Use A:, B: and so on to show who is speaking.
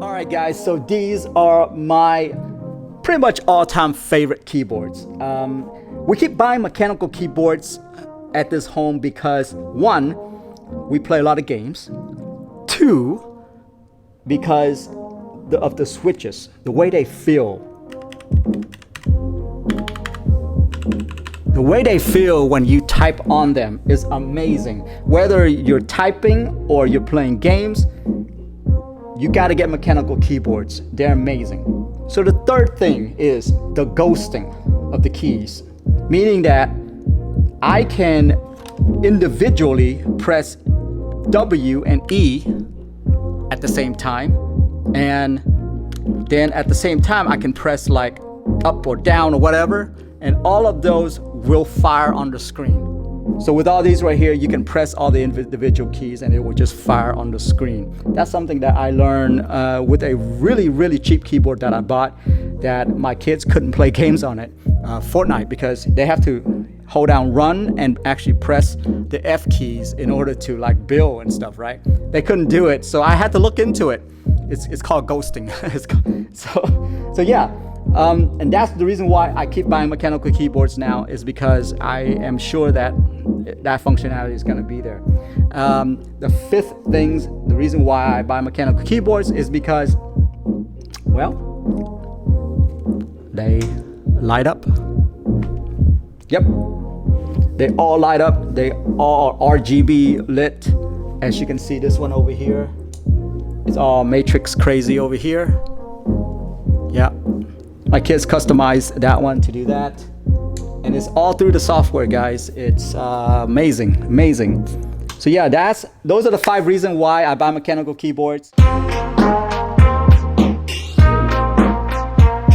A: All right, guys, so these are my pretty much all-time favorite keyboards. We keep buying mechanical keyboards at this home because one, we play a lot of games. Two, because of the switches, the way they feel. The way they feel when you type on them is amazing. Whether you're typing or you're playing games, you gotta get mechanical keyboards. They're amazing. So the third thing is the ghosting of the keys, meaning that I can individually press W and E at the same time, and then at the same time I can press like up or down or whatever, and all of those will fire on the screen. So with all these right here, you can press all the individual keys and it will just fire on the screen. That's something that I learned with a really cheap keyboard that I bought, that my kids couldn't play games on it, Fortnite, because they have to hold down run and actually press the F keys in order to like build and stuff, right? They couldn't do it, so I had to look into it. It's called ghosting. So yeah. And that's the reason why I keep buying mechanical keyboards now, is because I am sure that that functionality is going to be there. The fifth thing, the reason why I buy mechanical keyboards is because, well, they light up. Yep, they all light up. They all are RGB lit. As you can see, this one over here, it's all matrix crazy over here. Yeah. My kids customized that one to do that, and it's all through the software, guys. It's amazing. So yeah, those are the 5 reasons why I buy mechanical keyboards.